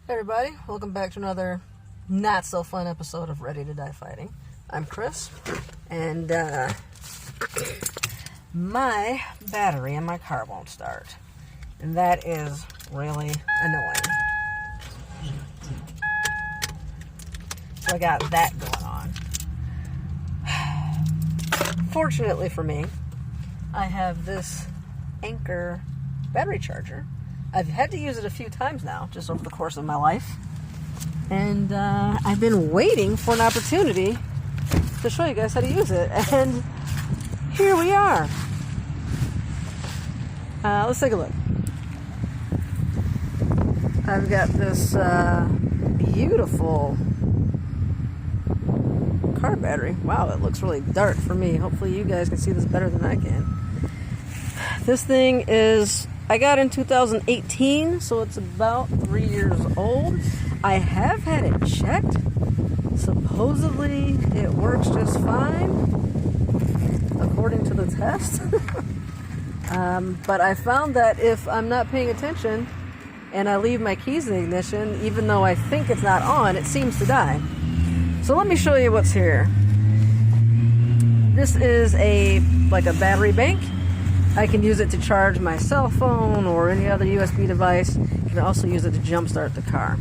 Hey everybody, welcome back to another not so fun episode of Ready to Die Fighting. I'm Chris, and my battery in my car won't start, and that is really annoying. So I got that going on. Fortunately for me, I have this Anker battery charger. I've had to use it a few times now, just over the course of my life. And I've been waiting for an opportunity to show you guys how to use it. And here we are. Let's take a look. I've got this beautiful car battery. Wow, it looks really dark for me. Hopefully you guys can see this better than I can. This thing is... I got in 2018, so it's about 3 years old. I have had it checked. Supposedly, it works just fine, according to the test. But I found that if I'm not paying attention and I leave my keys in the ignition, even though I think it's not on, it seems to die. So let me show you what's here. This is like a battery bank. I can use it to charge my cell phone or any other USB device. You can also use it to jumpstart the car.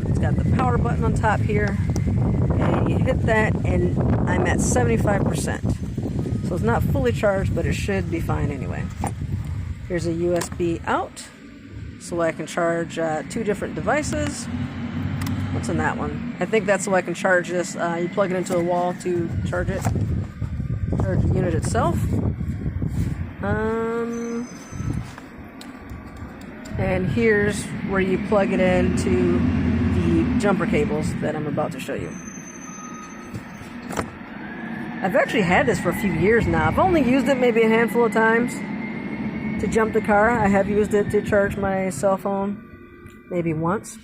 It's got the power button on top here, and you hit that, and I'm at 75%. So it's not fully charged, but it should be fine anyway. Here's a USB out, so I can charge 2 different devices. What's in that one? I think that's so I can charge this. You plug it into a wall to charge it, charge the unit itself. And here's where you plug it into the jumper cables that I'm about to show you. I've actually had this for a few years now. I've only used it maybe a handful of times to jump the car. I have used it to charge my cell phone maybe once.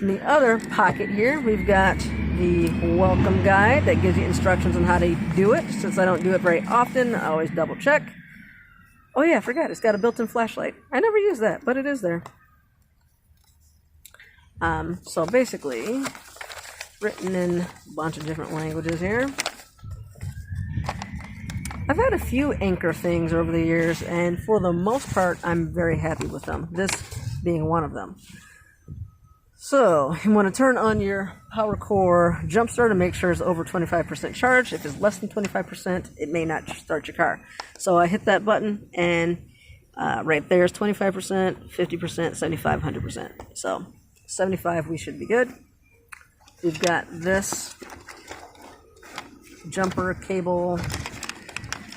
In the other pocket here, we've got the welcome guide that gives you instructions on how to do it. Since I don't do it very often, I always double check. Oh yeah, I forgot, it's got a built-in flashlight. I never use that, but it is there. So basically, written in a bunch of different languages here. I've had a few Anker things over the years, and for the most part, I'm very happy with them. This being one of them. So, you want to turn on your PowerCore jump start and make sure it's over 25% charged. If it's less than 25%, it may not start your car. So I hit that button, and right there is 25%, 50%, 75, 100%. So 75, we should be good. We've got this jumper cable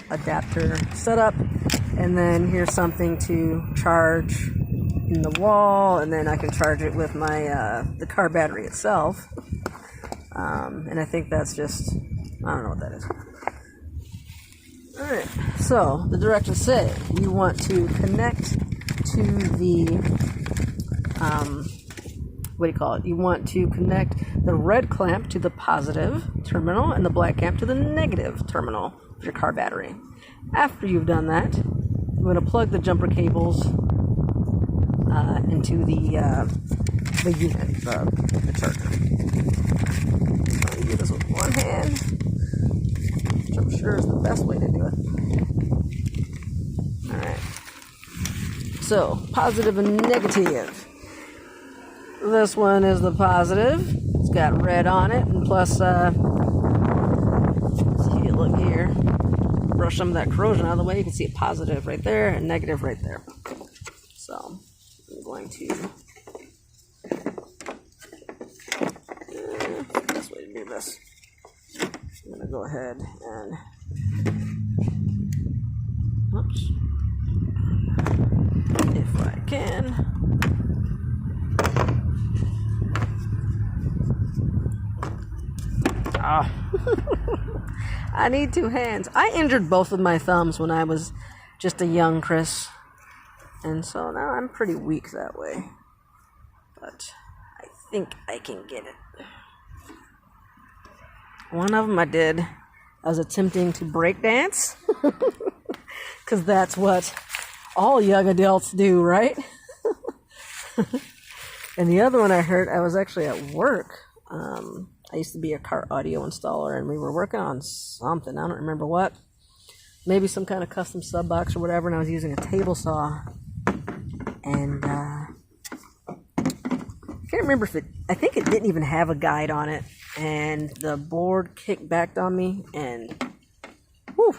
adapter setup, and then here's something to charge in the wall, and then I can charge it with my the car battery itself. And I think that's just, I don't know what that is. Alright, so the directions say you want to connect to the what do you call it? You want to connect the red clamp to the positive terminal and the black clamp to the negative terminal of your car battery. After you've done that, you want to plug the jumper cables into the unit, the charger. So you do this with one hand, which I'm sure is the best way to do it. Alright. So, positive and negative. This one is the positive. It's got red on it, and plus, let's see, look here. Brush some of that corrosion out of the way. You can see a positive right there and negative right there. So, I'm going to best way to do this. I'm going to go ahead and oops, if I can. I need 2 hands. I injured both of my thumbs when I was just a young Chris. And so now I'm pretty weak that way. But I think I can get it. One of them I did. I was attempting to break dance. Because that's what all young adults do, right? And the other one I heard, I was actually at work. I used to be a car audio installer, and we were working on something. I don't remember what. Maybe some kind of custom sub box or whatever, and I was using a table saw. And I can't remember if I think it didn't even have a guide on it. And the board kicked back on me, and whew,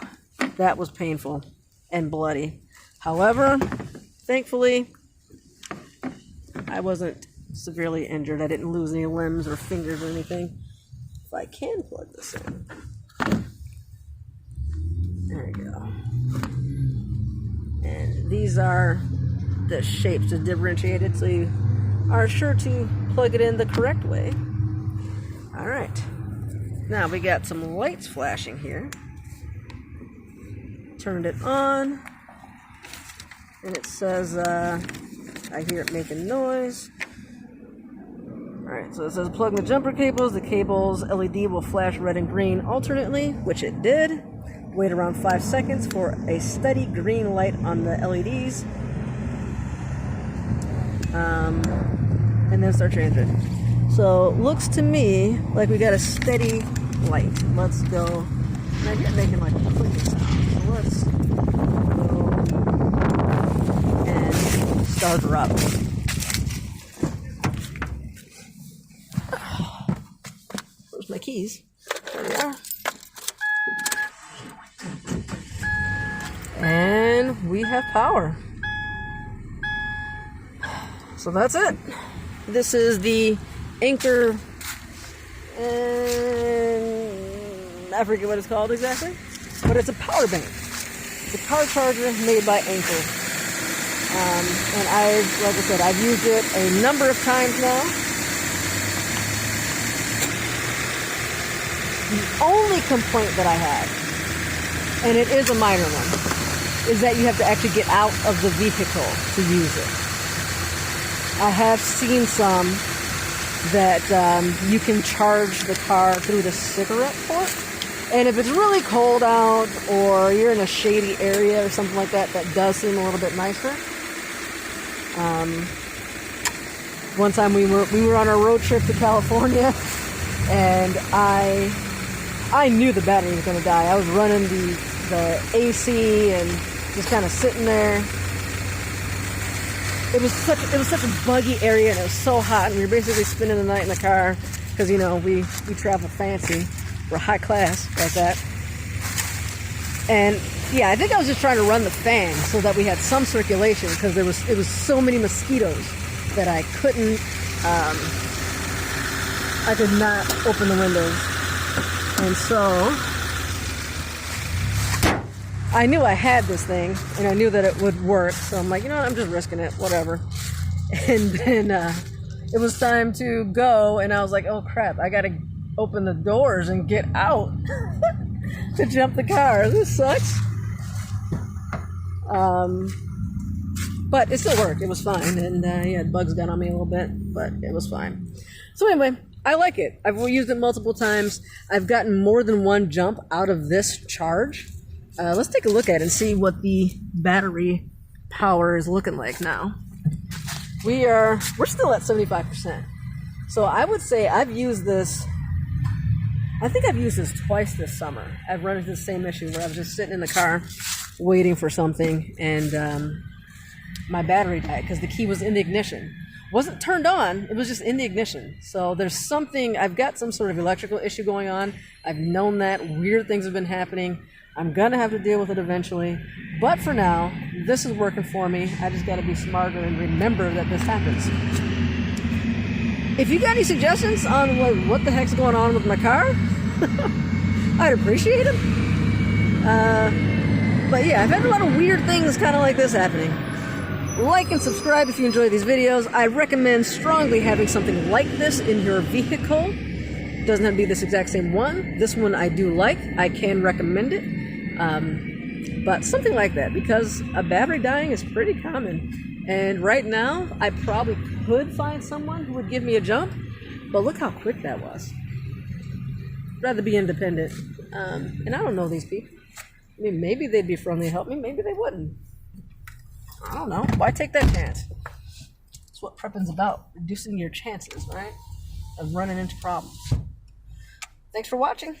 that was painful and bloody. However, thankfully, I wasn't severely injured. I didn't lose any limbs or fingers or anything. If I can plug this in. There we go. And these are the shapes to differentiate it, so you are sure to plug it in the correct way. Alright. Now we got some lights flashing here. Turned it on. And it says, I hear it making noise. Alright, so it says plug in the jumper cables. The cable's LED will flash red and green alternately, which it did. Wait around 5 seconds for a steady green light on the LEDs. And then start changing. So, looks to me like we got a steady light. Let's go. Now you're making like a clicking sound. So let's go and start her up. Where's my keys? There they are. And we have power. So that's it. This is the Anker, and I forget what it's called exactly, but it's a power bank. It's a car charger made by Anker. And like I said, I've used it a number of times now. The only complaint that I have, and it is a minor one, is that you have to actually get out of the vehicle to use it. I have seen some that you can charge the car through the cigarette port. And if it's really cold out or you're in a shady area or something like that, that does seem a little bit nicer. One time we were on a road trip to California, and I knew the battery was going to die. I was running the AC and just kind of sitting there. It was such a buggy area, and it was so hot, and we were basically spending the night in the car because, you know, we travel fancy. We're high class like that. And yeah, I think I was just trying to run the fan so that we had some circulation, because it was so many mosquitoes that I could not open the windows. And so I knew I had this thing, and I knew that it would work, so I'm like, you know what, I'm just risking it, whatever. And then it was time to go, and I was like, oh crap, I gotta open the doors and get out to jump the car. This sucks. But it still worked. It was fine, and yeah, bugs got on me a little bit, but it was fine. So anyway, I like it. I've used it multiple times. I've gotten more than one jump out of this charge. Let's take a look at it and see what the battery power is looking like now. We're still at 75%. So I would say I've used this, I think I've used this twice this summer. I've run into the same issue where I was just sitting in the car waiting for something, and my battery died because the key was in the ignition. It wasn't turned on, it was just in the ignition. So there's something, I've got some sort of electrical issue going on. I've known that. Weird things have been happening. I'm gonna have to deal with it eventually, but for now, this is working for me. I just gotta be smarter and remember that this happens. If you got any suggestions on what the heck's going on with my car, I'd appreciate them. But yeah, I've had a lot of weird things kind of like this happening. Like and subscribe if you enjoy these videos. I recommend strongly having something like this in your vehicle. It doesn't have to be this exact same one. This one I do like. I can recommend it. But something like that, because a battery dying is pretty common. And right now, I probably could find someone who would give me a jump, but look how quick that was. I'd rather be independent. And I don't know these people. I mean, maybe they'd be friendly to help me, maybe they wouldn't. I don't know. Why take that chance? That's what prepping's about, reducing your chances, right, of running into problems. Thanks for watching.